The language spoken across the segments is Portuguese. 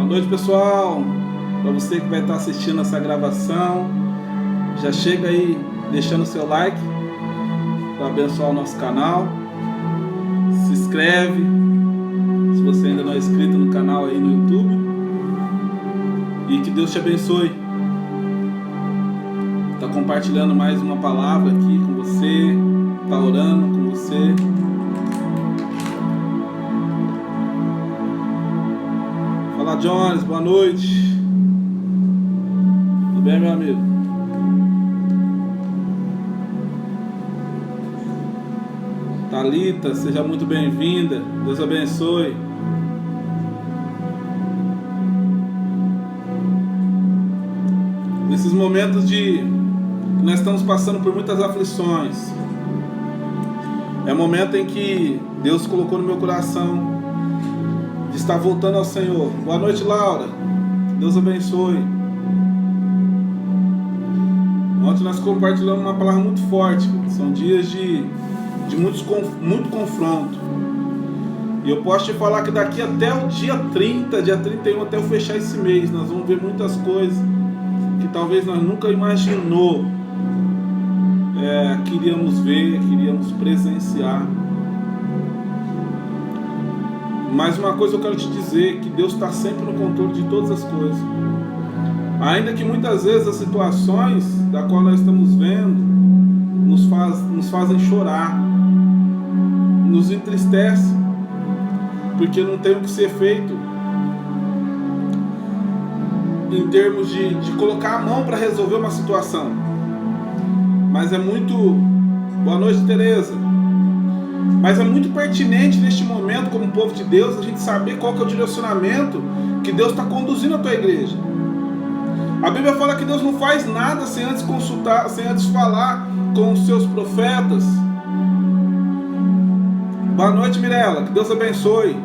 noite, pessoal. Para você que vai estar assistindo essa gravação, já chega aí deixando o seu like para abençoar o nosso canal. Se inscreve se você ainda não é inscrito no canal aí no YouTube. E que Deus te abençoe. Está compartilhando mais uma palavra aqui com você, está orando com você. Fala, Jones, boa noite. Tudo bem, meu amigo? Thalita, seja muito bem-vinda. Deus abençoe. Nesses momentos que nós estamos passando por muitas aflições, é o momento em que Deus colocou no meu coração de estar voltando ao Senhor. Boa noite, Laura. Deus abençoe. Ontem nós compartilhamos uma palavra muito forte. São dias de muito confronto. E eu posso te falar que daqui até o dia 30, dia 31, até eu fechar esse mês, nós vamos ver muitas coisas que talvez nós nunca imaginou. Queríamos ver, queríamos presenciar. Mas uma coisa eu quero te dizer, que Deus está sempre no controle de todas as coisas. Ainda que muitas vezes as situações da qual nós estamos vendo nos fazem chorar, nos entristece, porque não tem o que ser feito em termos de colocar a mão para resolver uma situação. Mas é muito... Boa noite, Tereza. Mas é muito pertinente neste momento, como povo de Deus, a gente saber qual que é o direcionamento que Deus está conduzindo a tua igreja. A Bíblia fala que Deus não faz nada sem antes consultar, sem antes falar com os seus profetas. Boa noite, Mirella, que Deus abençoe.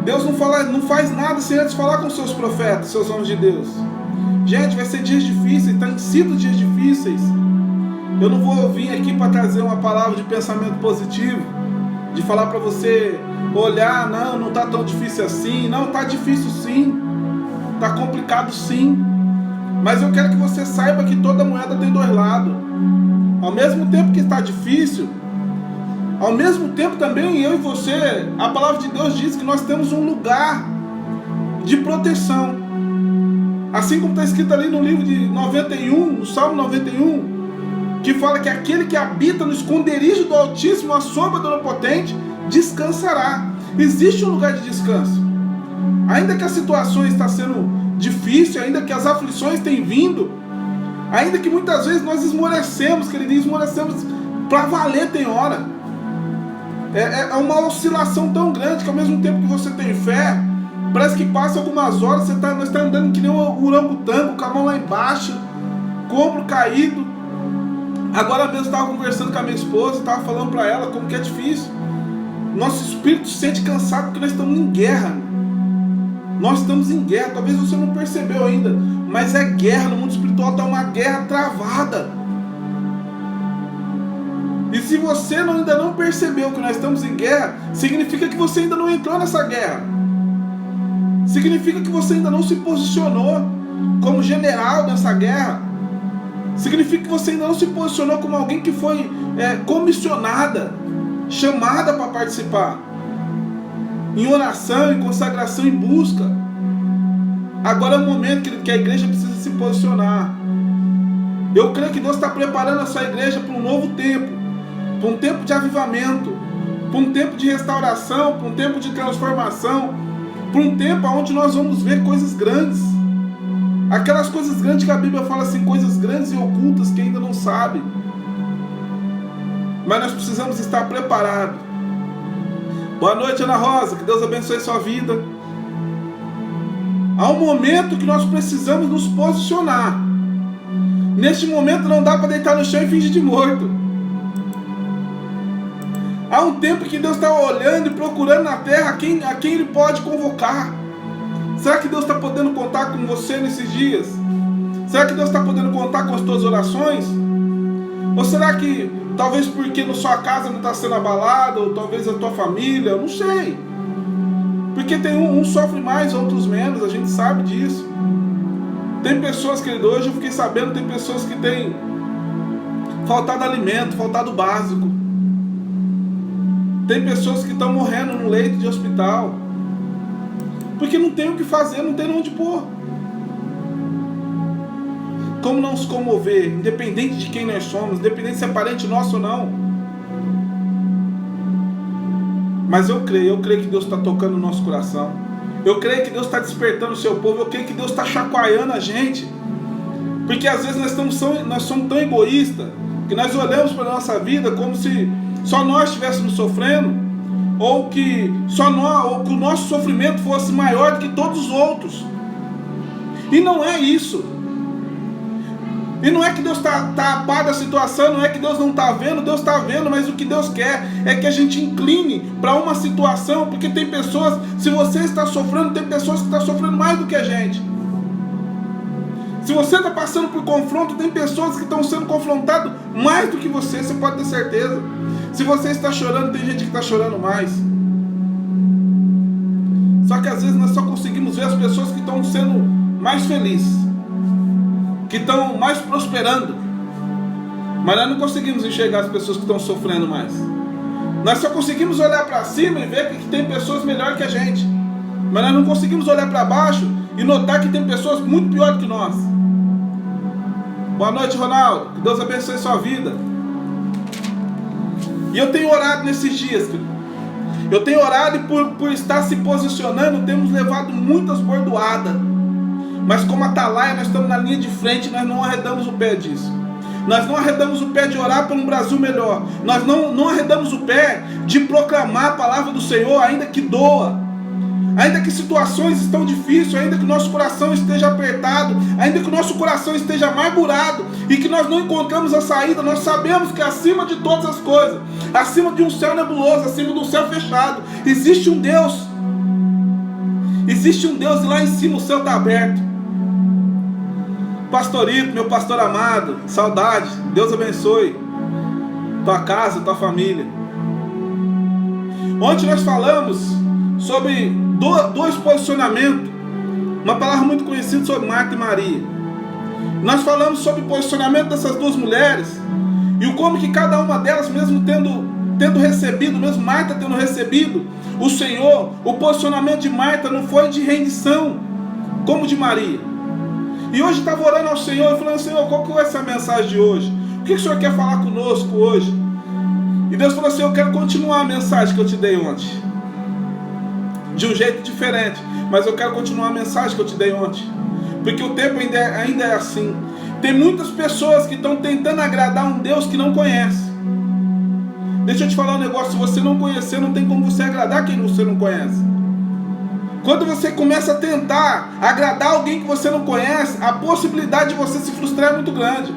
Deus não faz nada sem antes falar com os seus profetas, seus homens de Deus. Gente, vai ser dias difíceis, tem sido dias difíceis. Eu não vou vir aqui para trazer uma palavra de pensamento positivo, de falar para você olhar, não está tão difícil assim. Não, está difícil sim, está complicado sim. Mas eu quero que você saiba que toda moeda tem dois lados. Ao mesmo tempo que está difícil, ao mesmo tempo também eu e você, a palavra de Deus diz que nós temos um lugar de proteção. Assim como está escrito ali no livro de 91, no Salmo 91, que fala que aquele que habita no esconderijo do Altíssimo, a sombra do Onipotente, descansará. Existe um lugar de descanso. Ainda que a situação está sendo difícil, ainda que as aflições tenham vindo, ainda que muitas vezes nós esmorecemos, querido, esmorecemos para valer tem hora. É uma oscilação tão grande que ao mesmo tempo que você tem fé, parece que passa algumas horas, nós está andando que nem um orangotango, com a mão lá embaixo, com o ombro caído. Agora mesmo eu estava conversando com a minha esposa, estava falando para ela como que é difícil. Nosso espírito se sente cansado porque nós estamos em guerra. Nós estamos em guerra, talvez você não percebeu ainda, mas é guerra, no mundo espiritual está uma guerra travada. E se você ainda não percebeu que nós estamos em guerra, significa que você ainda não entrou nessa guerra. Significa que você ainda não se posicionou como general nessa guerra. Significa que você ainda não se posicionou como alguém que foi comissionada, chamada para participar em oração, em consagração, em busca. Agora é o momento que a igreja precisa se posicionar. Eu creio que Deus está preparando a sua igreja para um novo tempo, para um tempo de avivamento, para um tempo de restauração, para um tempo de transformação, para um tempo onde nós vamos ver coisas grandes. Aquelas coisas grandes que a Bíblia fala assim, coisas grandes e ocultas que ainda não sabe. Mas nós precisamos estar preparados. Boa noite, Ana Rosa, que Deus abençoe sua vida. Há um momento que nós precisamos nos posicionar. Neste momento não dá para deitar no chão e fingir de morto. Há um tempo que Deus está olhando e procurando na terra a quem Ele pode convocar. Será que Deus está podendo contar com você nesses dias? Será que Deus está podendo contar com as tuas orações? Ou será que talvez porque na sua casa não está sendo abalada, ou talvez a tua família, eu não sei. Porque tem um sofre mais, outros menos, a gente sabe disso. Tem pessoas, querido, hoje eu fiquei sabendo, tem pessoas que têm faltado alimento, faltado básico. Tem pessoas que estão morrendo no leito de hospital, porque não tem o que fazer, não tem onde pôr. Como não se comover, independente de quem nós somos, independente se é parente nosso ou não. Mas eu creio que Deus está tocando o nosso coração. Eu creio que Deus está despertando o seu povo. Eu creio que Deus está chacoalhando a gente. Porque às vezes nós somos tão egoístas que nós olhamos para a nossa vida como se só nós estivéssemos sofrendo, ou que ou que o nosso sofrimento fosse maior do que todos os outros. E não é isso. E não é que Deus está a par da situação, não é que Deus não está vendo, Deus está vendo, mas o que Deus quer é que a gente incline para uma situação, porque tem pessoas, se você está sofrendo, tem pessoas que estão sofrendo mais do que a gente. Se você está passando por confronto, tem pessoas que estão sendo confrontadas mais do que você pode ter certeza. Se você está chorando, tem gente que está chorando mais. Só que às vezes nós só conseguimos ver as pessoas que estão sendo mais felizes, que estão mais prosperando, mas nós não conseguimos enxergar as pessoas que estão sofrendo mais. Nós só conseguimos olhar para cima e ver que tem pessoas melhores que a gente, mas nós não conseguimos olhar para baixo e notar que tem pessoas muito piores que nós. Boa noite, Ronaldo, que Deus abençoe sua vida. E eu tenho orado nesses dias, eu tenho orado e por estar se posicionando, temos levado muitas bordoadas. Mas como atalaia, nós estamos na linha de frente, nós não arredamos o pé disso. Nós não arredamos o pé de orar por um Brasil melhor. Nós não arredamos o pé de proclamar a palavra do Senhor, ainda que doa. Ainda que situações estão difíceis, ainda que o nosso coração esteja apertado, ainda que o nosso coração esteja amargurado e que nós não encontramos a saída, nós sabemos que acima de todas as coisas, acima de um céu nebuloso, acima de um céu fechado, existe um Deus. Existe um Deus e lá em cima o céu está aberto. Pastorito, meu pastor amado, saudade, Deus abençoe tua casa, tua família. Ontem nós falamos sobre dois posicionamentos, uma palavra muito conhecida sobre Marta e Maria. Nós falamos sobre o posicionamento dessas duas mulheres e o como que cada uma delas, mesmo tendo recebido, mesmo Marta tendo recebido o Senhor, o posicionamento de Marta não foi de rendição como de Maria. E hoje estava orando ao Senhor e falando: Senhor, qual que vai ser a mensagem de hoje? O que o Senhor quer falar conosco hoje? E Deus falou assim: eu quero continuar a mensagem que eu te dei ontem, de um jeito diferente, mas eu quero continuar a mensagem que eu te dei ontem, porque o tempo ainda é assim. Tem muitas pessoas que estão tentando agradar um Deus que não conhece. Deixa eu te falar um negócio: se você não conhecer, não tem como você agradar quem você não conhece. Quando você começa a tentar agradar alguém que você não conhece, a possibilidade de você se frustrar é muito grande.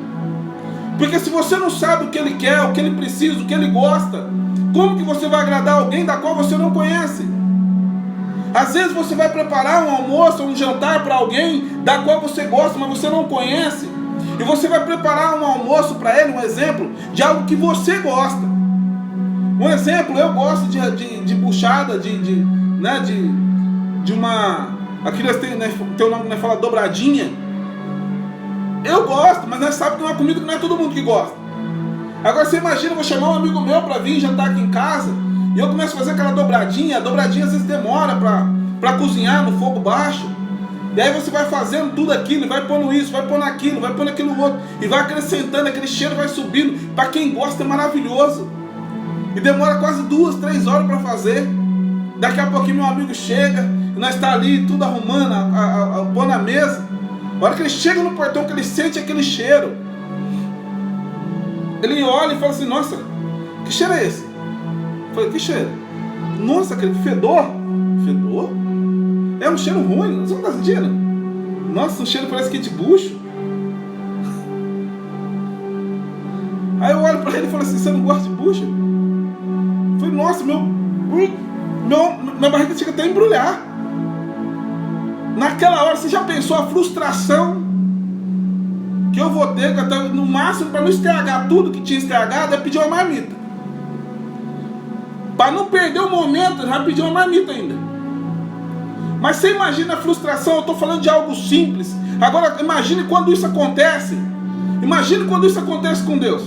Porque se você não sabe o que ele quer, o que ele precisa, o que ele gosta, como que você vai agradar alguém da qual você não conhece? Às vezes você vai preparar um almoço ou um jantar para alguém da qual você gosta, mas você não conhece. E você vai preparar um almoço para ele, um exemplo de algo que você gosta. Um exemplo, eu gosto de buchada, de uma... Aqui nós tem o nome, nós fala dobradinha. Eu gosto, mas nós sabemos que é uma comida que não é todo mundo que gosta. Agora você imagina, eu vou chamar um amigo meu para vir jantar aqui em casa e eu começo a fazer aquela dobradinha. A dobradinha às vezes demora para cozinhar no fogo baixo. E aí você vai fazendo tudo aquilo, vai pondo isso, vai pondo aquilo, vai pondo aquilo outro, e vai acrescentando, aquele cheiro vai subindo. Para quem gosta é maravilhoso. E demora quase 2, 3 horas para fazer. Daqui a pouquinho meu amigo chega, e nós está ali tudo arrumando, pôr na mesa. A hora que ele chega no portão, que ele sente aquele cheiro, ele olha e fala assim: nossa, que cheiro é esse? Eu falei: que cheiro? Nossa, aquele fedor. Fedor? É um cheiro ruim, você não está sentindo? Nossa, o cheiro parece que é de bucho. Aí eu olho para ele e falo assim: você não gosta de bucho? Eu falei: nossa, minha barriga chega até a embrulhar. Naquela hora, você já pensou a frustração que eu vou ter, até no máximo, para não estragar tudo que tinha estragado, é pedir uma marmita. Para não perder o momento, já pedi uma marmita ainda. Mas você imagina a frustração, eu estou falando de algo simples. Agora imagine quando isso acontece. Imagine quando isso acontece com Deus.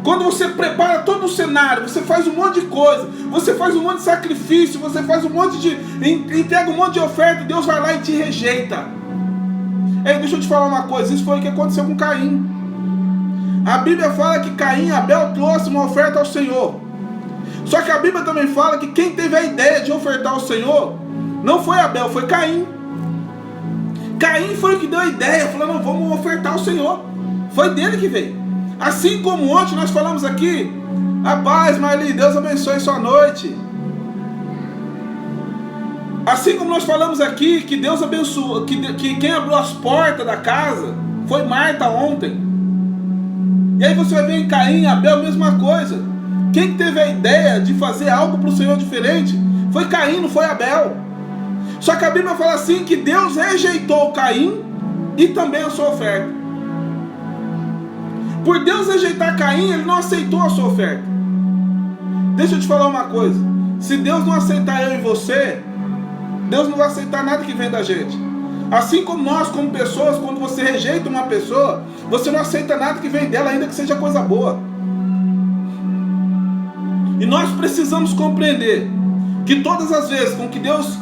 Quando você prepara todo o cenário, você faz um monte de coisa, você faz um monte de sacrifício, você faz um monte de... entrega um monte de oferta, Deus vai lá e te rejeita. Ei, deixa eu te falar uma coisa, isso foi o que aconteceu com Caim. A Bíblia fala que Caim e Abel trouxe uma oferta ao Senhor. Só que a Bíblia também fala que quem teve a ideia de ofertar ao Senhor não foi Abel, foi Caim. Caim foi o que deu a ideia, falando, não, vamos ofertar ao Senhor. Foi dele que veio. Assim como ontem nós falamos aqui, a paz, Marli, Deus abençoe sua noite. Assim como nós falamos aqui, que Deus abençoou, que quem abriu as portas da casa foi Marta ontem. E aí você vai ver em Caim e Abel a mesma coisa. Quem teve a ideia de fazer algo para o Senhor diferente foi Caim, não foi Abel. Só que a Bíblia fala assim, que Deus rejeitou Caim e também a sua oferta. Por Deus rejeitar Caim, Ele não aceitou a sua oferta. Deixa eu te falar uma coisa. Se Deus não aceitar eu e você, Deus não vai aceitar nada que vem da gente. Assim como nós, como pessoas, quando você rejeita uma pessoa, você não aceita nada que vem dela, ainda que seja coisa boa. E nós precisamos compreender que todas as vezes com que Deus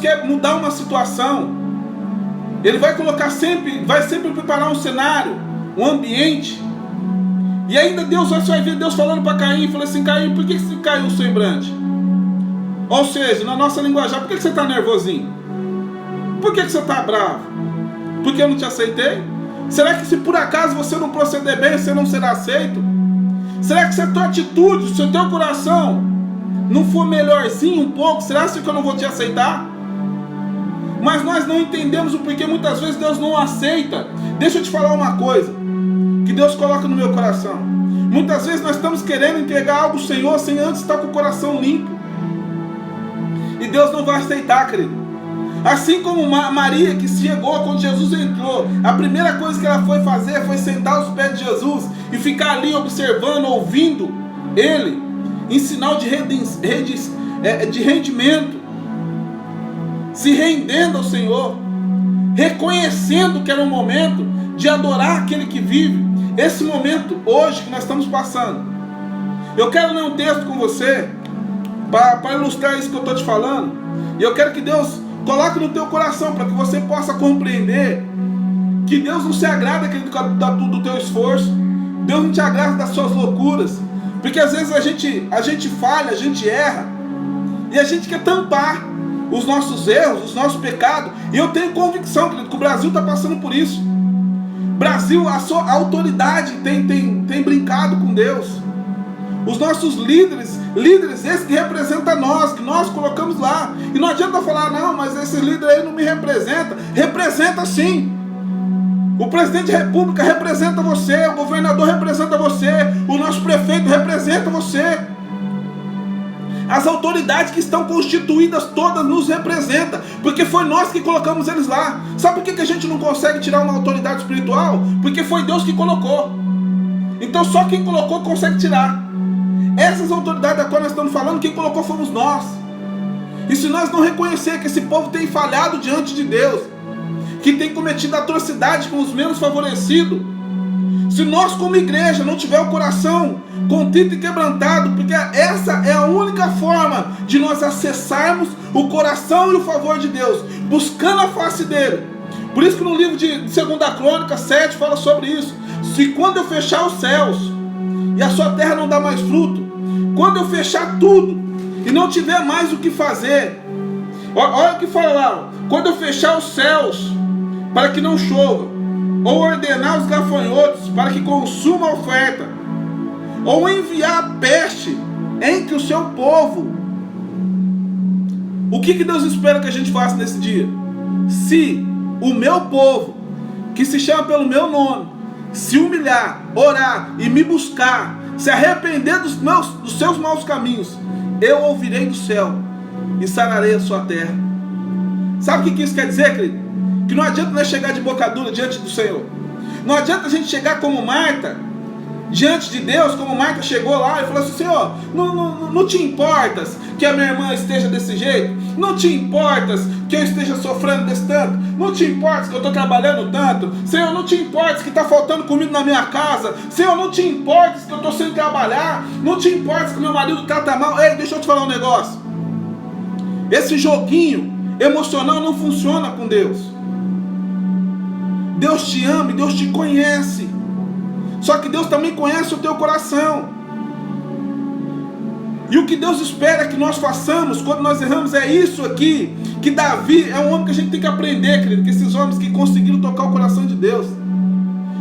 quer mudar uma situação, Ele vai colocar sempre, vai sempre preparar um cenário, um ambiente. E ainda você vai ver Deus falando para Caim, falou assim, Caim, por que você caiu o semblante? Ou seja, na nossa linguagem, por que você está nervosinho? Por que você está bravo? Porque eu não te aceitei? Será que se por acaso você não proceder bem, você não será aceito? Será que se a tua atitude, se o teu coração não for melhorzinho um pouco, será que eu não vou te aceitar? Mas nós não entendemos o porquê muitas vezes Deus não aceita. Deixa eu te falar uma coisa que Deus coloca no meu coração. Muitas vezes nós estamos querendo entregar algo ao Senhor sem antes estar com o coração limpo. E Deus não vai aceitar, querido. Assim como Maria, que chegou quando Jesus entrou, a primeira coisa que ela foi fazer foi sentar aos pés de Jesus e ficar ali observando, ouvindo Ele, em sinal de rendimento, se rendendo ao Senhor, reconhecendo que era um momento de adorar aquele que vive. Esse momento hoje que nós estamos passando, eu quero ler um texto com você para ilustrar isso que eu estou te falando. E eu quero que Deus coloque no teu coração para que você possa compreender que Deus não se agrada do teu esforço, Deus não te agrada das suas loucuras, porque às vezes a gente falha, a gente erra e a gente quer tampar os nossos erros, os nossos pecados. E eu tenho convicção, querido, que o Brasil está passando por isso. Brasil, a autoridade tem brincado com Deus. Os nossos líderes esses que representam nós, que nós colocamos lá. E não adianta falar, não, mas esse líder aí não me representa. Representa sim. O presidente da república representa você, o governador representa você, o nosso prefeito representa você. As autoridades que estão constituídas todas nos representam, porque foi nós que colocamos eles lá. Sabe por que a gente não consegue tirar uma autoridade espiritual? Porque foi Deus que colocou. Então só quem colocou consegue tirar. Essas autoridades da qual nós estamos falando, quem colocou fomos nós. E se nós não reconhecer que esse povo tem falhado diante de Deus, que tem cometido atrocidade com os menos favorecidos, se nós como igreja não tiver o coração contrito e quebrantado, porque essa é a única forma de nós acessarmos o coração e o favor de Deus, buscando a face dele. Por isso que no livro de 2 Crônicas 7 fala sobre isso. Se quando eu fechar os céus e a sua terra não dá mais fruto, quando eu fechar tudo e não tiver mais o que fazer, olha o que fala lá, quando eu fechar os céus para que não chova, ou ordenar os gafanhotos para que consuma a oferta, ou enviar a peste entre o seu povo, o que Deus espera que a gente faça nesse dia? Se o meu povo, que se chama pelo meu nome, se humilhar, orar e me buscar, se arrepender dos seus maus caminhos, eu ouvirei do céu e sararei a sua terra. Sabe o que isso quer dizer, querido? Que não adianta nós chegar de boca dura diante do Senhor. Não adianta a gente chegar como Marta diante de Deus, como Marta chegou lá e falou assim: Senhor, não te importas que a minha irmã esteja desse jeito? Não te importas que eu esteja sofrendo desse tanto? Não te importas que eu estou trabalhando tanto? Senhor, não te importas que está faltando comida na minha casa? Senhor, não te importas que eu estou sem trabalhar? Não te importas que meu marido trata mal? Ei, deixa eu te falar um negócio. Esse joguinho emocional não funciona com Deus. Deus te ama e Deus te conhece. Só que Deus também conhece o teu coração. E o que Deus espera que nós façamos quando nós erramos é isso aqui. Que Davi é um homem que a gente tem que aprender, querido. Que esses homens que conseguiram tocar o coração de Deus.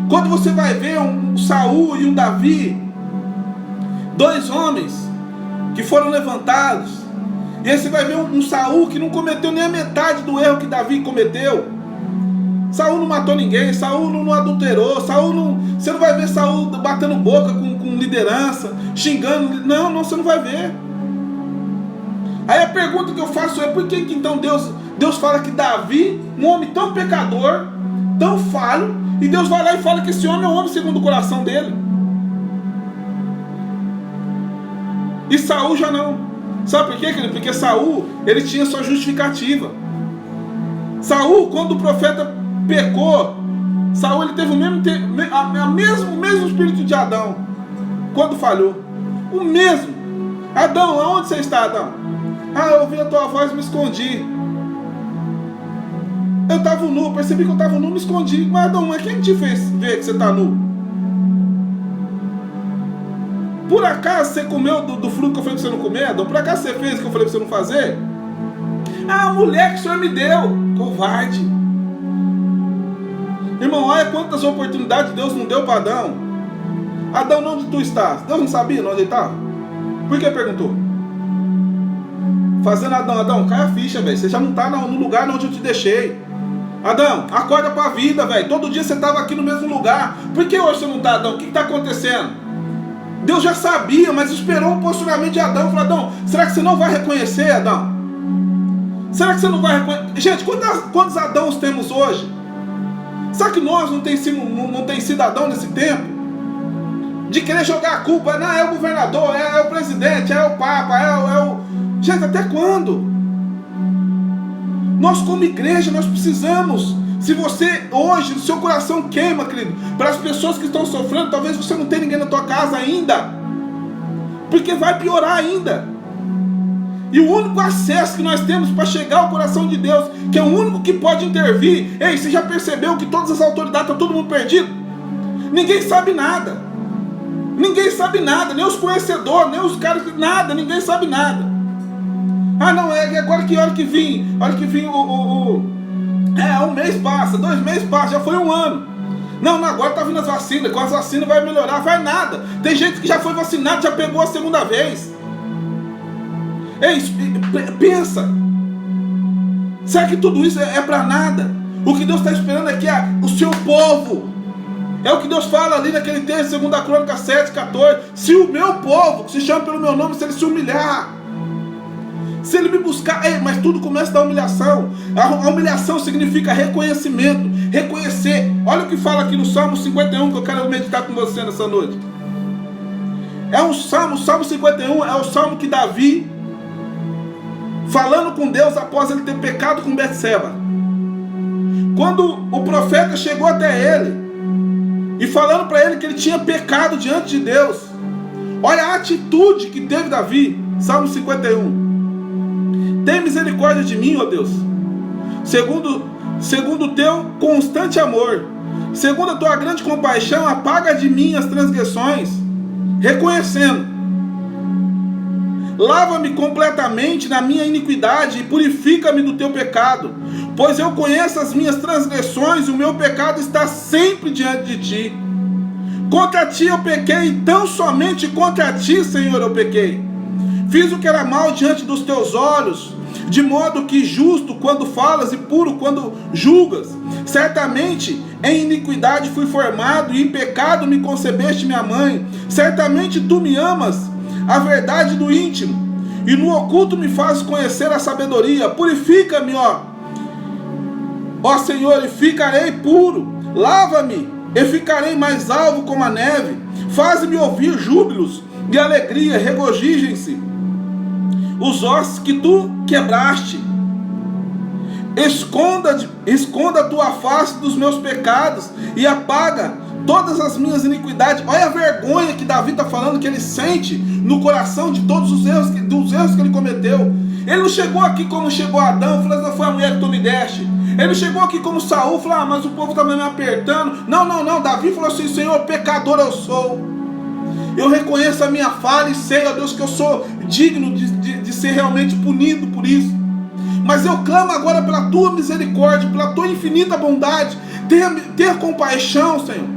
Quando você vai ver um Saul e um Davi, dois homens que foram levantados, e aí você vai ver um Saul que não cometeu nem a metade do erro que Davi cometeu. Saul não matou ninguém, Saul não adulterou, você não vai ver Saul batendo boca com liderança, xingando, não, você não vai ver. Aí a pergunta que eu faço é: por que então Deus fala que Davi, um homem tão pecador, tão falho, e Deus vai lá e fala que esse homem é um homem segundo o coração dele? E Saul já não. Sabe por quê, querido? Porque Saul, ele tinha sua justificativa. Saul, quando o profeta pecou, Saul ele teve o mesmo espírito de Adão quando falhou. O mesmo. Adão, aonde você está, Adão? Eu ouvi a tua voz e me escondi. Eu estava nu, percebi que eu estava nu, me escondi. Mas Adão, quem te fez ver que você está nu? Por acaso você comeu do fruto que eu falei para você não comer, Adão? Por acaso você fez o que eu falei para você não fazer? A mulher que o Senhor me deu. Covarde. Irmão, olha quantas oportunidades Deus não deu para Adão. Adão, onde tu estás? Deus não sabia onde ele estava? Por que perguntou? Fazendo Adão, cai a ficha, velho. Você já não está no lugar onde eu te deixei. Adão, acorda para a vida, velho. Todo dia você estava aqui no mesmo lugar. Por que hoje você não está, Adão? O que está acontecendo? Deus já sabia, mas esperou o posicionamento de Adão. Falou: Adão, será que você não vai reconhecer, Adão? Será que você não vai reconhecer? Gente, quantos Adãos temos hoje? Será que nós não tem sido Adão nesse tempo? De querer jogar a culpa, não, é o governador, é o presidente, é o papa, é o... Gente, até quando? Nós como igreja, nós precisamos. Se você hoje, o seu coração queima, querido, para as pessoas que estão sofrendo, talvez você não tenha ninguém na tua casa ainda, porque vai piorar ainda. E o único acesso que nós temos para chegar ao coração de Deus, que é o único que pode intervir. Ei, você já percebeu que todas as autoridades estão todo mundo perdido? Ninguém sabe nada. Ninguém sabe nada, nem os conhecedores, nem os caras, nada, ninguém sabe nada. Não, é agora que hora que vim um mês passa, 2 meses passa, já foi 1 ano. Não, agora tá vindo as vacinas, com as vacinas vai melhorar, vai nada. Tem gente que já foi vacinado, já pegou a segunda vez. Ei, pensa. Será que tudo isso é para nada? O que Deus está esperando é que o seu povo, é o que Deus fala ali naquele texto, 2 Crônicas 7:14. Se o meu povo, que se chama pelo meu nome, se ele se humilhar, se ele me buscar, mas tudo começa da humilhação. A humilhação significa reconhecimento, reconhecer. Olha o que fala aqui no Salmo 51, que eu quero meditar com você nessa noite. É um salmo, o Salmo 51 é o salmo que Davi, falando com Deus após ele ter pecado com Betseba. Quando o profeta chegou até ele e falando para ele que ele tinha pecado diante de Deus, olha a atitude que teve Davi. Salmo 51. Tem misericórdia de mim, ó Deus, segundo o teu constante amor, segundo a tua grande compaixão, apaga de mim as transgressões, reconhecendo. Lava-me completamente na minha iniquidade e purifica-me do teu pecado, pois eu conheço as minhas transgressões e o meu pecado está sempre diante de ti. Contra ti eu pequei, tão somente contra ti, Senhor, eu pequei. Fiz o que era mal diante dos teus olhos, de modo que justo quando falas e puro quando julgas. Certamente em iniquidade fui formado e em pecado me concebeste minha mãe. Certamente tu me amas a verdade do íntimo, e no oculto me fazes conhecer a sabedoria. Purifica-me, ó Senhor, e ficarei puro. Lava-me e ficarei mais alvo como a neve. Faze-me ouvir júbilos e alegria, regozijem-se os ossos que tu quebraste. Esconda a tua face dos meus pecados e apaga todas as minhas iniquidades. Olha a vergonha que Davi está falando, que ele sente no coração de todos os erros, dos erros que ele cometeu. Ele não chegou aqui como chegou Adão, falou, não foi a mulher que tu me deste. Ele não chegou aqui como Saul, falou, mas o povo está me apertando. Não, Davi falou assim, Senhor, pecador eu sou. Eu reconheço a minha falha e sei, ó Deus, que eu sou digno de ser realmente punido por isso. Mas eu clamo agora pela tua misericórdia, pela tua infinita bondade. Tenha compaixão, Senhor.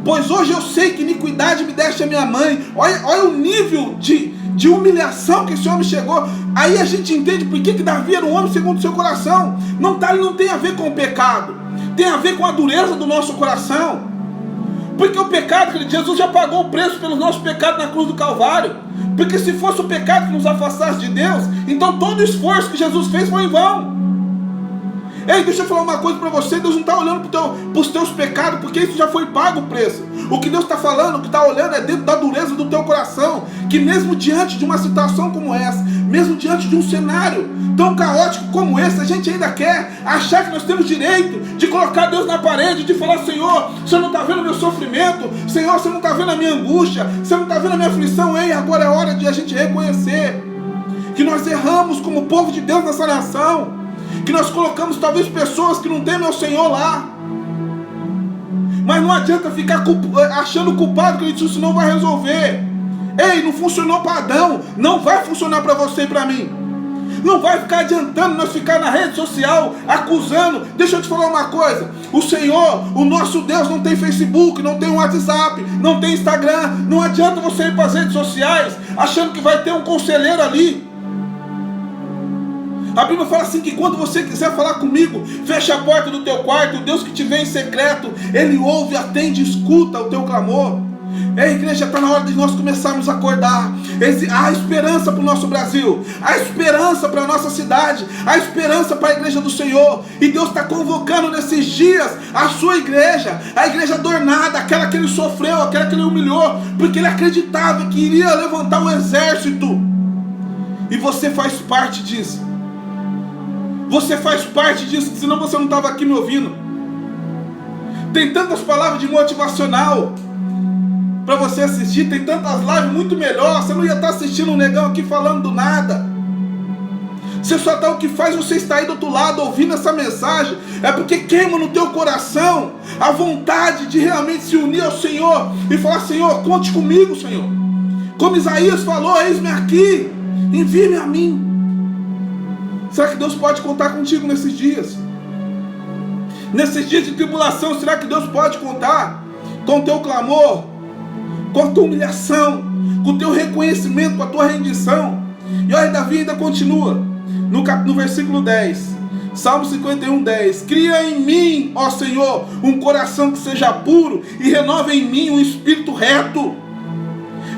Pois hoje eu sei que iniquidade me deste a minha mãe. Olha o nível de humilhação que esse homem chegou. Aí a gente entende por que Davi era um homem segundo o seu coração. Não tem a ver com o pecado, tem a ver com a dureza do nosso coração. Porque o pecado, Jesus já pagou o preço pelos nossos pecados na cruz do Calvário. Porque se fosse o pecado que nos afastasse de Deus, então todo o esforço que Jesus fez foi em vão. Ei, deixa eu falar uma coisa para você. Deus não está olhando para os teus pecados, porque isso já foi pago o preço. O que Deus está falando, o que está olhando é dentro da dureza do teu coração. Que mesmo diante de uma situação como essa, mesmo diante de um cenário tão caótico como esse, a gente ainda quer achar que nós temos direito de colocar Deus na parede, de falar, Senhor, você não está vendo o meu sofrimento, Senhor, você não está vendo a minha angústia, você não está vendo a minha aflição. Ei, agora é hora de a gente reconhecer que nós erramos como povo de Deus nessa nação, que nós colocamos talvez pessoas que não temem ao Senhor lá. Mas não adianta ficar achando culpado, que isso não vai resolver. Ei, não funcionou para Adão, não vai funcionar para você e para mim. Não vai ficar adiantando nós ficar na rede social acusando. Deixa eu te falar uma coisa. O Senhor, o nosso Deus, não tem Facebook, não tem WhatsApp, não tem Instagram. Não adianta você ir para as redes sociais achando que vai ter um conselheiro ali. A Bíblia fala assim, que quando você quiser falar comigo, fecha a porta do teu quarto, o Deus que te vê em secreto, Ele ouve, atende, escuta o teu clamor. Ei, igreja, está na hora de nós começarmos a acordar. Há esperança para o nosso Brasil, há esperança para a nossa cidade, há esperança para a igreja do Senhor. E Deus está convocando nesses dias a sua igreja, a igreja adornada, aquela que Ele sofreu, aquela que Ele humilhou, porque Ele acreditava que iria levantar um exército. E você faz parte disso. Você faz parte disso, senão você não estava aqui me ouvindo. Tem tantas palavras de motivacional para você assistir, tem tantas lives muito melhor. Você não ia estar assistindo um negão aqui falando do nada. Você só está, o que faz você estar aí do outro lado ouvindo essa mensagem é porque queima no teu coração a vontade de realmente se unir ao Senhor e falar, Senhor, conte comigo, Senhor. Como Isaías falou, eis-me aqui, envie-me a mim. Será que Deus pode contar contigo nesses dias? Nesses dias de tribulação, será que Deus pode contar com o teu clamor, com a tua humilhação, com o teu reconhecimento, com a tua rendição? E olha, Davi ainda continua, no versículo 10, Salmo 51, 10. Cria em mim, ó Senhor, um coração que seja puro e renova em mim um espírito reto.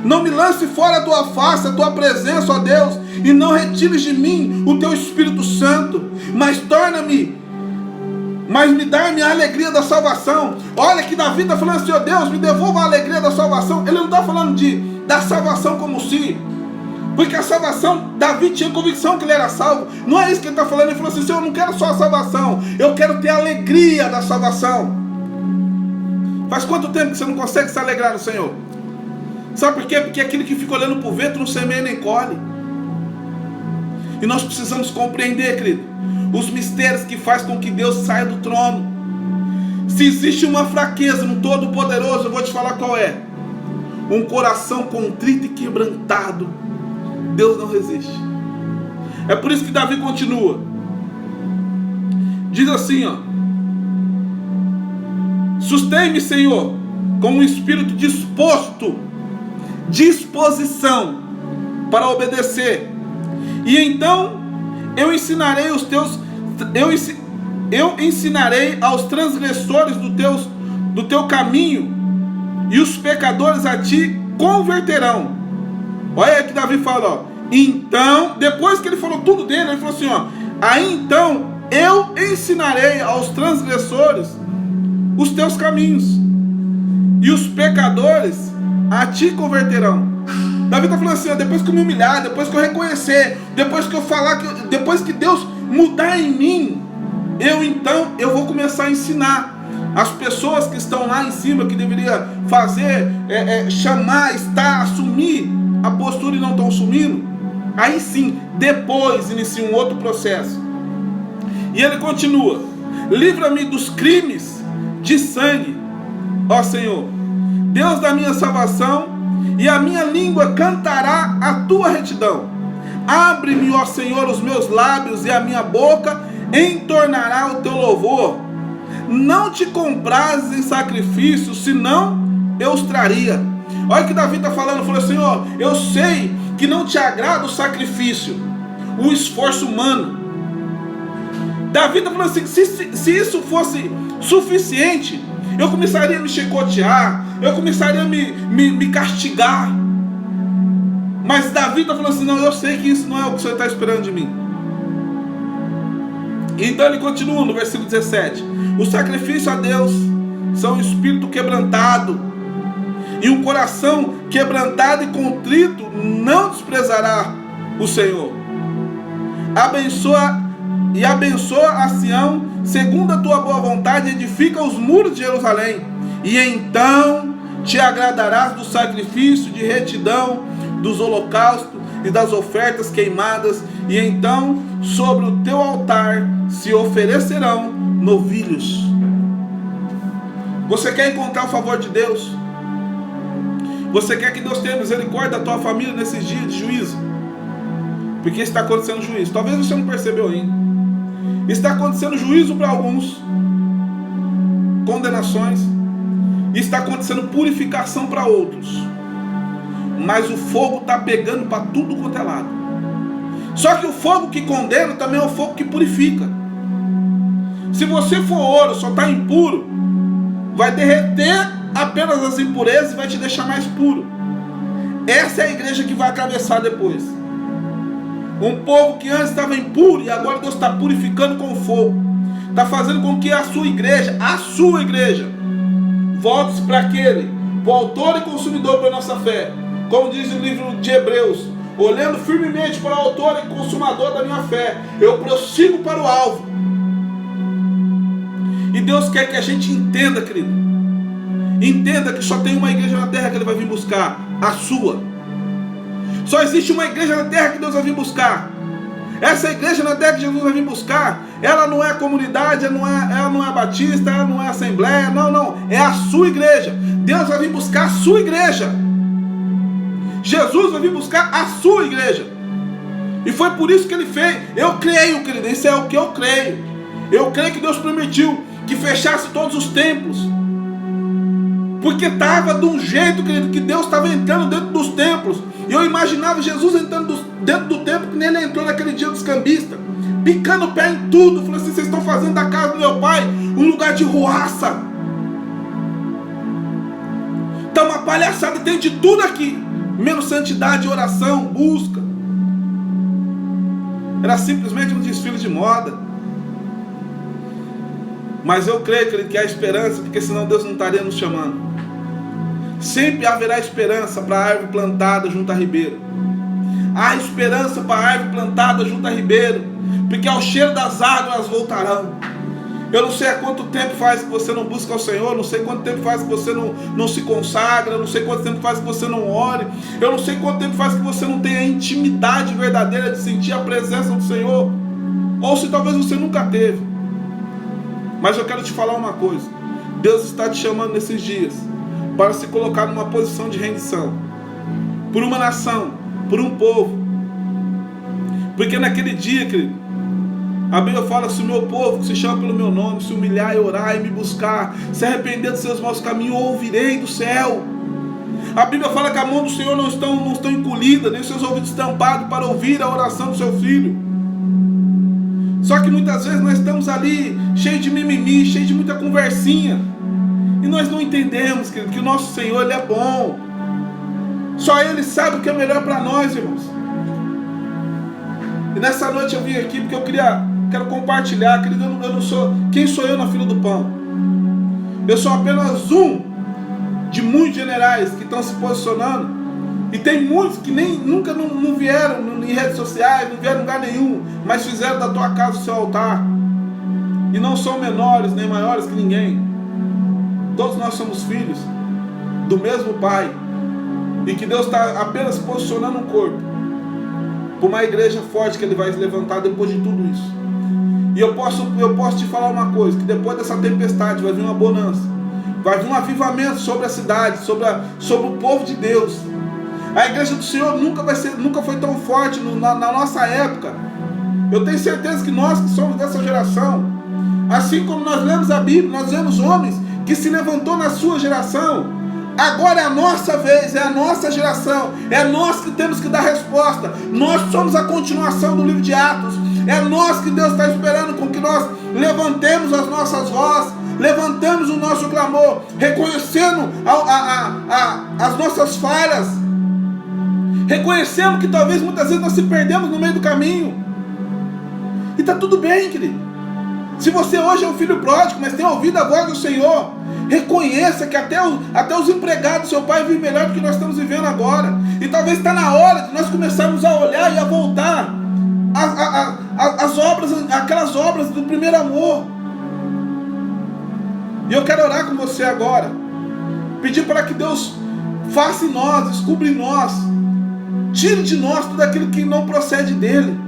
Não me lance fora a tua face, a tua presença, ó Deus, e não retires de mim o teu Espírito Santo, mas me dá-me a alegria da salvação. Olha que Davi está falando assim, ó Deus, me devolva a alegria da salvação. Ele não está falando da salvação como se, porque a salvação, Davi tinha convicção que ele era salvo. Não é isso que ele está falando. Ele falou assim, Senhor, eu não quero só a salvação, eu quero ter a alegria da salvação. Faz quanto tempo que você não consegue se alegrar no Senhor? Sabe por quê? Porque aquele que fica olhando para o vento não semeia nem colhe. E nós precisamos compreender, querido, os mistérios que faz com que Deus saia do trono. Se existe uma fraqueza no Todo-Poderoso, eu vou te falar qual é. Um coração contrito e quebrantado, Deus não resiste. É por isso que Davi continua. Diz assim, ó: sustém-me, Senhor, com um espírito disposição para obedecer. E então eu ensinarei aos transgressores do teu caminho, e os pecadores a ti converterão. Olha aí que Davi fala, ó. Então, depois que ele falou tudo dele, ele falou assim, ó: aí então eu ensinarei aos transgressores os teus caminhos, e os pecadores a ti converterão. Davi está falando assim, ó, depois que eu me humilhar, depois que eu reconhecer, depois que eu falar, depois que Deus mudar em mim, eu vou começar a ensinar as pessoas que estão lá em cima, que deveria fazer, chamar, estar, assumir a postura e não estão assumindo. Aí sim, depois inicia um outro processo. E ele continua: livra-me dos crimes de sangue, ó Senhor, Deus da minha salvação, e a minha língua cantará a tua retidão. Abre-me, ó Senhor, os meus lábios, e a minha boca entornará o teu louvor. Não te comprases em sacrifícios, senão eu os traria. Olha o que Davi está falando. Falou: Senhor, eu sei que não te agrada o sacrifício, o esforço humano. Davi está falando assim: se isso fosse suficiente, eu começaria a me chicotear, eu começaria a me castigar. Mas Davi está falando assim: não, eu sei que isso não é o que o Senhor está esperando de mim. Então ele continua no versículo 17: o sacrifício a Deus são um espírito quebrantado, e um coração quebrantado e contrito não desprezará o Senhor. Abençoa a Sião segundo a tua boa vontade, edifica os muros de Jerusalém, e então te agradarás do sacrifício de retidão, dos holocaustos e das ofertas queimadas, e então sobre o teu altar se oferecerão novilhos. Você quer encontrar o favor de Deus? Você quer que Deus tenha misericórdia da tua família nesses dias de juízo? Porque está acontecendo juízo. Talvez você não percebeu ainda. Está acontecendo juízo para alguns, condenações. Está acontecendo purificação para outros. Mas o fogo está pegando para tudo quanto é lado. Só que o fogo que condena também é o fogo que purifica. Se você for ouro, só está impuro, vai derreter apenas as impurezas e vai te deixar mais puro. Essa é a igreja que vai atravessar depois. Um povo que antes estava impuro e agora Deus está purificando com o fogo. Está fazendo com que a sua igreja, volte-se para aquele, o autor e consumidor da nossa fé. Como diz o livro de Hebreus: olhando firmemente para o autor e consumador da minha fé, eu prossigo para o alvo. E Deus quer que a gente entenda, querido. Entenda que só tem uma igreja na terra que Ele vai vir buscar, a sua. Só existe uma igreja na terra que Deus vai vir buscar. Essa igreja na terra que Jesus vai vir buscar, ela não é a comunidade, ela não é a batista, ela não é a assembleia, não, é a sua igreja. Deus vai vir buscar a sua igreja. Jesus vai vir buscar a sua igreja. E foi por isso que Ele fez. Eu creio, querido, isso é o que eu creio. Eu creio que Deus permitiu que fechasse todos os templos, porque estava de um jeito, querido, que Deus estava entrando dentro dos templos. E eu imaginava Jesus entrando dentro do templo, que nem Ele entrou naquele dia dos cambistas, picando o pé em tudo. Falei assim: vocês estão fazendo da casa do meu pai um lugar de ruaça. Está uma palhaçada, tem de tudo aqui, menos santidade, oração, busca. Era simplesmente um desfile de moda. Mas eu creio, querido, que há esperança, porque senão Deus não estaria nos chamando. Sempre haverá esperança para a árvore plantada junto a ribeiro. Há esperança para a árvore plantada junto a ribeiro, porque ao cheiro das águas voltarão. Eu não sei há quanto tempo faz que você não busca o Senhor, não sei quanto tempo faz que você não se consagra, não sei quanto tempo faz que você não ore, eu não sei quanto tempo faz que você não tem a intimidade verdadeira de sentir a presença do Senhor, ou se talvez você nunca teve. Mas eu quero te falar uma coisa: Deus está te chamando nesses dias para se colocar numa posição de rendição por uma nação, por um povo. Porque naquele dia, querido, a Bíblia fala: se o meu povo, que se chama pelo meu nome, se humilhar e orar e me buscar, se arrepender dos seus maus caminhos, eu ouvirei do céu. A Bíblia fala que a mão do Senhor não estão encolhida, nem os seus ouvidos tampados para ouvir a oração do seu filho. Só que muitas vezes nós estamos ali cheios de mimimi, cheios de muita conversinha, e nós não entendemos, querido, que o nosso Senhor, Ele é bom. Só Ele sabe o que é melhor para nós, irmãos. E nessa noite eu vim aqui porque eu quero compartilhar, querido. Eu não sou, quem sou eu na fila do pão? Eu sou apenas um de muitos generais que estão se posicionando. E tem muitos que nunca não vieram em redes sociais, não vieram em lugar nenhum, mas fizeram da tua casa o seu altar. E não são menores nem maiores que ninguém. Todos nós somos filhos do mesmo Pai. E que Deus está apenas posicionando um corpo para uma igreja forte que Ele vai se levantar depois de tudo isso. E eu posso te falar uma coisa, que depois dessa tempestade vai vir uma bonança. Vai vir um avivamento sobre a cidade, sobre o povo de Deus. A igreja do Senhor nunca foi tão forte na nossa época. Eu tenho certeza que nós que somos dessa geração, assim como nós lemos a Bíblia, nós vemos homens que se levantou na sua geração. Agora é a nossa vez, é a nossa geração, é nós que temos que dar resposta. Nós somos a continuação do livro de Atos. É nós que Deus está esperando com que nós levantemos as nossas vozes, levantamos o nosso clamor, reconhecendo as nossas falhas, reconhecendo que talvez muitas vezes nós se perdemos no meio do caminho. E está tudo bem, querido. Se você hoje é um filho pródigo, mas tem ouvido a voz do Senhor, reconheça que até os empregados do seu pai vivem melhor do que nós estamos vivendo agora. E talvez está na hora de nós começarmos a olhar e a voltar as obras, aquelas obras do primeiro amor. E eu quero orar com você agora, pedir para que Deus faça em nós, descubra em nós, tire de nós tudo aquilo que não procede dele.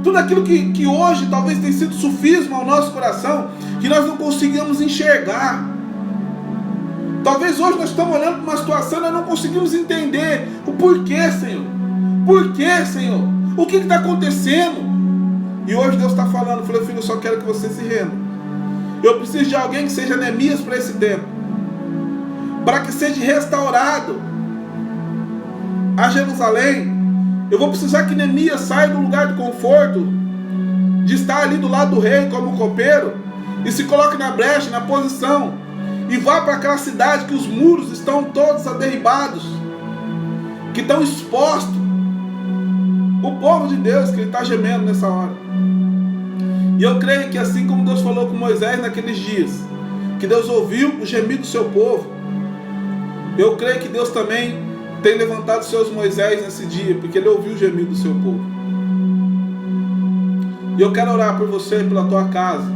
Tudo aquilo que hoje talvez tenha sido sufismo ao nosso coração, que nós não conseguimos enxergar. Talvez hoje nós estamos olhando para uma situação e nós não conseguimos entender o porquê, Senhor. Por quê, Senhor? O que está acontecendo? E hoje Deus está falando, falei, filho, eu só quero que você se renda. Eu preciso de alguém que seja Neemias para esse tempo, para que seja restaurado a Jerusalém. Eu vou precisar que Neemias saia do lugar de conforto, de estar ali do lado do rei como copeiro, e se coloque na brecha, na posição, e vá para aquela cidade que os muros estão todos derribados, que estão expostos. O povo de Deus que ele está gemendo nessa hora. E eu creio que assim como Deus falou com Moisés naqueles dias, que Deus ouviu o gemido do seu povo, eu creio que Deus também tem levantado seus Moisés nesse dia, porque Ele ouviu o gemido do seu povo. E eu quero orar por você, pela tua casa,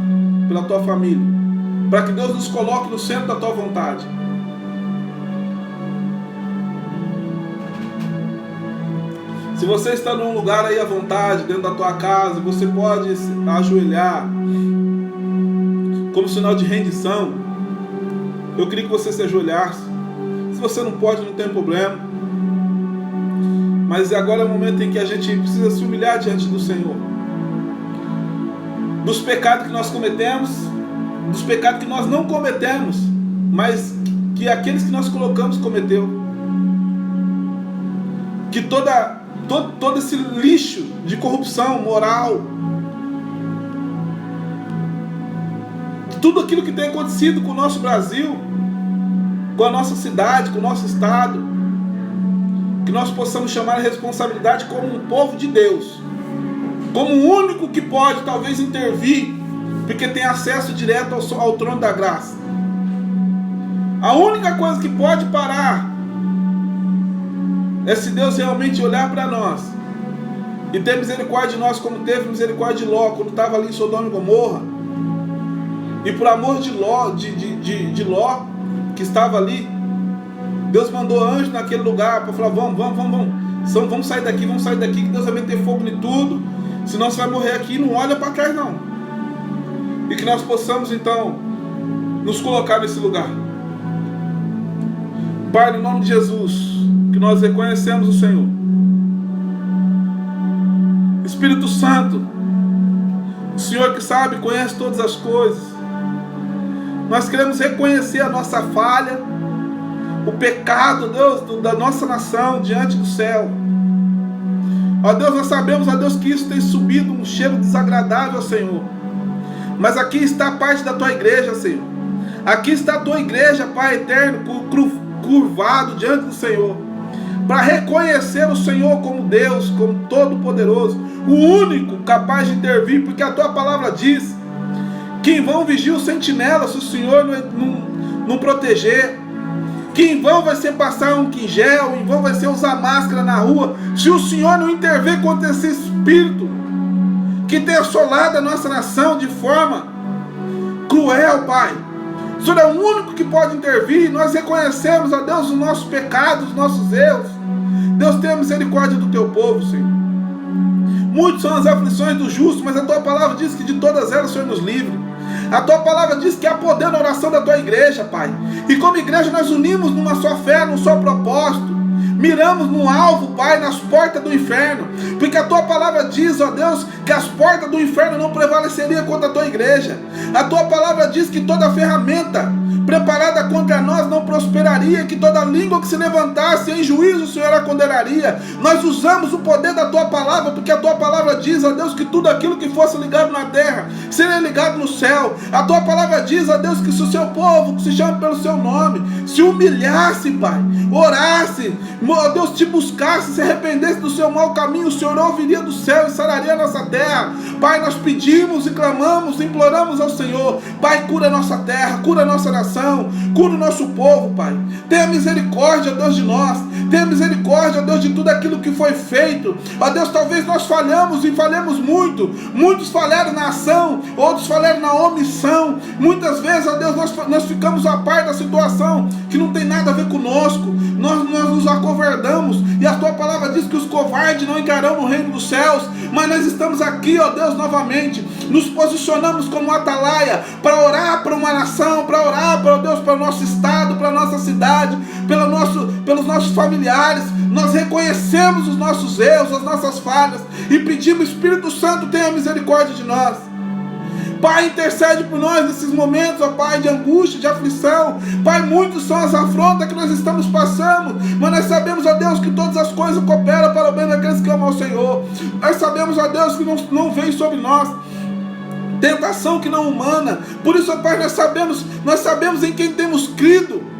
pela tua família, para que Deus nos coloque no centro da tua vontade. Se você está num lugar aí à vontade, dentro da tua casa, você pode ajoelhar como sinal de rendição. Eu queria que você se ajoelhasse. Se você não pode, não tem problema. Mas agora é o momento em que a gente precisa se humilhar diante do Senhor. Dos pecados que nós cometemos, dos pecados que nós não cometemos, mas que aqueles que nós colocamos cometeu. Que todo esse lixo de corrupção moral, tudo aquilo que tem acontecido com o nosso Brasil, com a nossa cidade, com o nosso estado, que nós possamos chamar a responsabilidade como um povo de Deus, como o único que pode talvez intervir, porque tem acesso direto ao trono da graça. A única coisa que pode parar é se Deus realmente olhar para nós e ter misericórdia de nós, como teve misericórdia de Ló quando estava ali em Sodoma e Gomorra. E por amor de Ló, que estava ali, Deus mandou anjo naquele lugar para falar, vamos sair daqui, que Deus vai meter fogo em tudo, senão você vai morrer aqui. Não olha para trás não. E que nós possamos então nos colocar nesse lugar. Pai, no nome de Jesus, que nós reconhecemos o Senhor. Espírito Santo, o Senhor que sabe, conhece todas as coisas. Nós queremos reconhecer a nossa falha, o pecado, Deus, da nossa nação diante do céu. Ó Deus, nós sabemos, ó Deus, que isso tem subido um cheiro desagradável, Senhor. Mas aqui está a parte da tua igreja, Senhor. Aqui está a tua igreja, Pai eterno, curvado diante do Senhor, para reconhecer o Senhor como Deus, como Todo-Poderoso, o único capaz de intervir, porque a tua palavra diz que em vão vigia o sentinela se o Senhor não proteger. que em vão vai ser passar um quingel, em vão vai ser usar máscara na rua, se o Senhor não intervir contra esse espírito que tem assolado a nossa nação de forma cruel, Pai. O Senhor é o único que pode intervir. Nós reconhecemos, ó Deus, os nossos pecados, os nossos erros. Deus, tenha misericórdia do teu povo, Senhor. Muitas são as aflições do justo, mas a tua palavra diz que de todas elas o Senhor nos livre. A tua palavra diz que há poder na oração da tua igreja, Pai. E como igreja nós unimos numa só fé, num só propósito. Miramos no alvo, Pai, nas portas do inferno. Porque a tua palavra diz, ó Deus, que as portas do inferno não prevaleceriam contra a tua igreja. A tua palavra diz que toda ferramenta preparada contra nós não prosperaria, que toda língua que se levantasse em juízo o Senhor a condenaria. Nós usamos o poder da tua palavra, porque a tua palavra diz, ó Deus, que tudo aquilo que fosse ligado na terra seria ligado no céu. A tua palavra diz, ó Deus, que se o seu povo, que se chama pelo seu nome, se humilhasse, Pai, orasse, ó Deus, te buscasse, se arrependesse do seu mau caminho, o Senhor ouviria do céu e sararia a nossa terra. Pai, nós pedimos e clamamos, imploramos ao Senhor. Pai, cura a nossa terra, cura a nossa nação, cura o nosso povo, Pai. Tenha misericórdia, Deus, de nós. Tenha misericórdia, Deus, de tudo aquilo que foi feito. Ó Deus, talvez nós falhamos e falhamos muito. Muitos falharam na ação, outros falharam na omissão. Muitas vezes, ó Deus, nós ficamos a par da situação que não tem nada a ver conosco. Nós nos acovardamos, e a tua palavra diz que os covardes não entrarão no reino dos céus. Mas nós estamos aqui, ó Deus, novamente, nos posicionamos como atalaia, para orar para uma nação, para orar, ó Deus, para o nosso estado, para a nossa cidade, pelos nossos familiares. Nós reconhecemos os nossos erros, as nossas falhas, e pedimos, Espírito Santo, tenha misericórdia de nós. Pai, intercede por nós nesses momentos, ó Pai, de angústia, de aflição. Pai, muitos são as afrontas que nós estamos passando, mas nós sabemos, ó Deus, que todas as coisas cooperam para o bem daqueles que amam ao Senhor. Nós sabemos, ó Deus, que não vem sobre nós tentação que não humana. Por isso, ó Pai, nós sabemos em quem temos crido.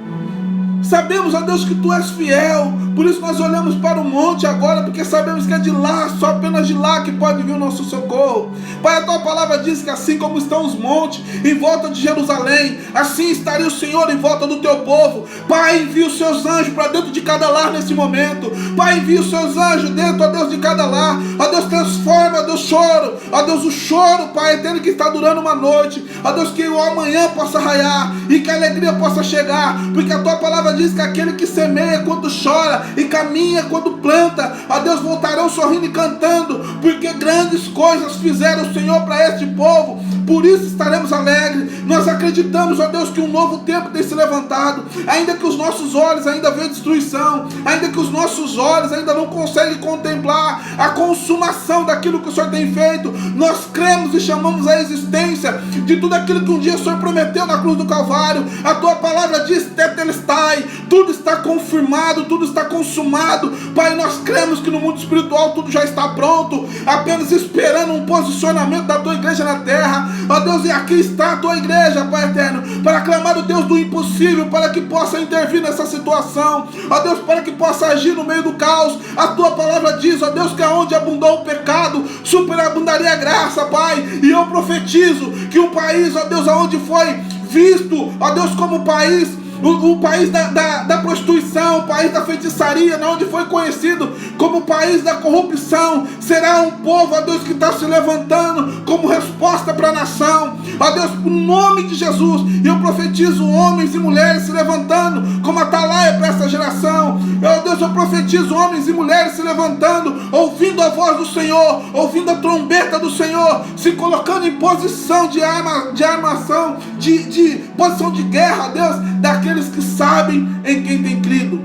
Sabemos, ó Deus, que Tu és fiel. Por isso nós olhamos para o monte agora, porque sabemos que é de lá, só apenas de lá que pode vir o nosso socorro. Pai, a Tua palavra diz que assim como estão os montes em volta de Jerusalém, assim estaria o Senhor em volta do Teu povo. Pai, envia os Seus anjos para dentro de cada lar nesse momento. Pai, envia os Seus anjos dentro, ó Deus, de cada lar. Ó Deus, transforma, ó Deus, choro. Ó Deus, o choro, Pai, aquele que está durando uma noite. Ó Deus, que o amanhã possa raiar e que a alegria possa chegar. Porque a Tua palavra diz que aquele que semeia quando chora e caminha quando planta, ó Deus, voltarão sorrindo e cantando, porque grandes coisas fizeram o Senhor para este povo. Por isso estaremos alegres. Nós acreditamos, ó Deus, que um novo tempo tem se levantado. Ainda que os nossos olhos ainda vejam destruição, ainda que os nossos olhos ainda não conseguem contemplar a consumação daquilo que o Senhor tem feito, nós cremos e chamamos a existência de tudo aquilo que um dia o Senhor prometeu na cruz do Calvário. A Tua palavra diz, tetelestai, tudo está confirmado, tudo está consumado. Pai, nós cremos que no mundo espiritual tudo já está pronto, apenas esperando um posicionamento da Tua igreja na terra. Ó Deus, e aqui está a Tua igreja, Pai eterno, para clamar o Deus do impossível, para que possa intervir nessa situação. Ó Deus, para que possa agir no meio do caos. A Tua palavra diz, ó Deus, que aonde abundou o pecado, superabundaria a graça, Pai. E eu profetizo que um país, ó Deus, aonde foi visto, ó Deus, como país, o país da prostituição, o país da feitiçaria, onde foi conhecido como o país da corrupção, será um povo, ó Deus, que está se levantando como resposta para a nação. Ó Deus, no nome de Jesus, eu profetizo homens e mulheres se levantando como atalaia para essa geração. Ó Deus, eu profetizo homens e mulheres se levantando, ouvindo a voz do Senhor, ouvindo a trombeta do Senhor, se colocando em posição de armação, de posição de guerra, ó Deus, daqueles que sabem em quem tem crido.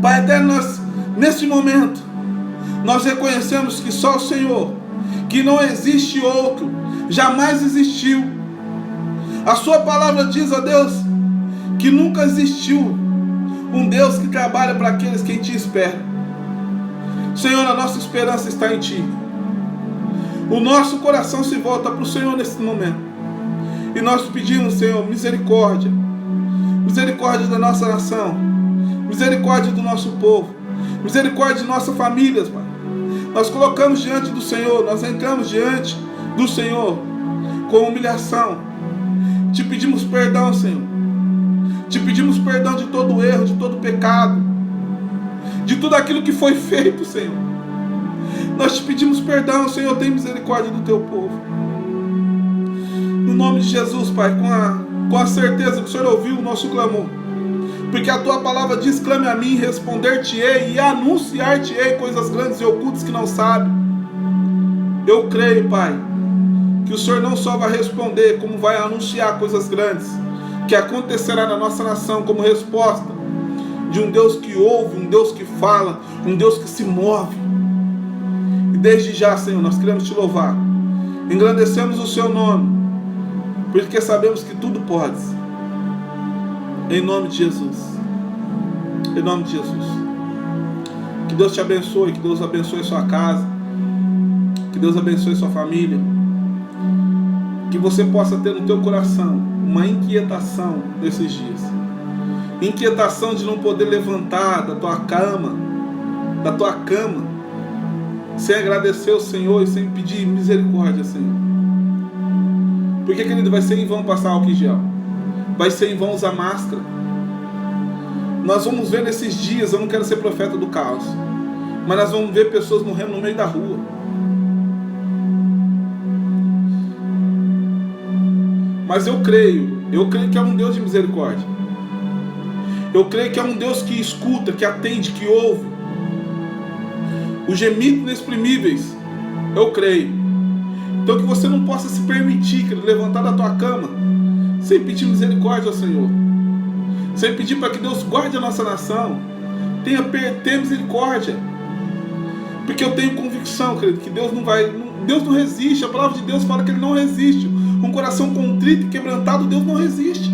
Pai eterno, neste momento, nós reconhecemos que só o Senhor, que não existe outro, jamais existiu. A Sua palavra diz, ó Deus, que nunca existiu um Deus que trabalha para aqueles que em Ti esperam. Senhor, a nossa esperança está em Ti. O nosso coração se volta para o Senhor nesse momento. E nós pedimos, Senhor, misericórdia. Misericórdia da nossa nação, misericórdia do nosso povo, misericórdia de nossas famílias, Pai. Nós colocamos diante do Senhor, nós entramos diante do Senhor com humilhação. Te pedimos perdão, Senhor. Te pedimos perdão de todo erro, de todo pecado, de tudo aquilo que foi feito, Senhor. Nós te pedimos perdão, Senhor, tem misericórdia do teu povo. No nome de Jesus, Pai, com a certeza que o Senhor ouviu o nosso clamor. Porque a tua palavra diz: clame a mim, responder-te-ei e anunciar-te-ei coisas grandes e ocultas que não sabe. Eu creio, Pai, que o Senhor não só vai responder, como vai anunciar coisas grandes que acontecerá na nossa nação como resposta de um Deus que ouve, um Deus que fala, um Deus que se move. E desde já, Senhor, nós queremos te louvar. Engrandecemos o seu nome, porque sabemos que tudo podes. Em nome de Jesus. Em nome de Jesus. Que Deus te abençoe, que Deus abençoe sua casa, que Deus abençoe sua família. Que você possa ter no teu coração uma inquietação nesses dias. Inquietação de não poder levantar da tua cama, sem agradecer ao Senhor e sem pedir misericórdia, Senhor. Porque, querido, vai ser em vão passar álcool em gel. Vai ser em vão usar máscara. Nós vamos ver nesses dias, eu não quero ser profeta do caos, mas nós vamos ver pessoas morrendo no meio da rua. Mas eu creio que é um Deus de misericórdia. Eu creio que é um Deus que escuta, que atende, que ouve os gemidos inexprimíveis. Eu creio. Então que você não possa se permitir, querido, levantar da tua cama sem pedir misericórdia ao Senhor, sem pedir para que Deus guarde a nossa nação. Tenha misericórdia, porque eu tenho convicção, querido, que Deus não resiste. A palavra de Deus fala que Ele não resiste. Um coração contrito e quebrantado, Deus não resiste.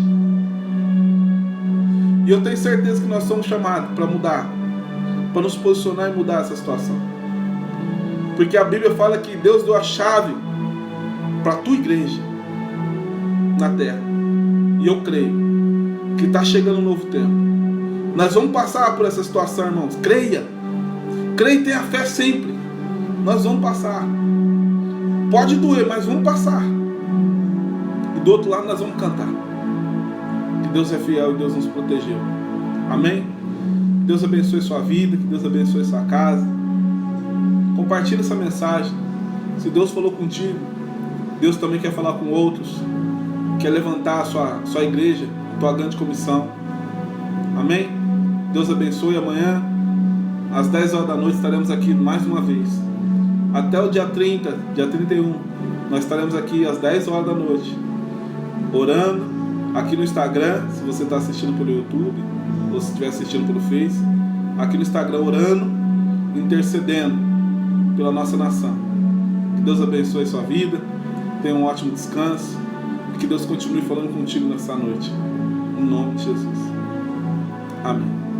E eu tenho certeza que nós somos chamados para mudar, para nos posicionar e mudar essa situação. Porque a Bíblia fala que Deus deu a chave para a tua igreja na terra. E eu creio que está chegando um novo tempo. Nós vamos passar por essa situação, irmãos. Creia. Creia e tenha fé sempre. Nós vamos passar. Pode doer, mas vamos passar. E do outro lado nós vamos cantar. Que Deus é fiel e Deus nos protegeu. Amém? Que Deus abençoe sua vida. Que Deus abençoe sua casa. Compartilhe essa mensagem. Se Deus falou contigo, Deus também quer falar com outros. Quer levantar a sua igreja, a tua grande comissão. Amém? Deus abençoe. Amanhã, às 10 horas da noite, estaremos aqui mais uma vez. Até o dia 30, dia 31, nós estaremos aqui às 10 horas da noite, orando, aqui no Instagram, se você está assistindo pelo YouTube, ou se estiver assistindo pelo Face, aqui no Instagram orando, intercedendo pela nossa nação. Que Deus abençoe a sua vida, tenha um ótimo descanso, e que Deus continue falando contigo nessa noite. Em nome de Jesus. Amém.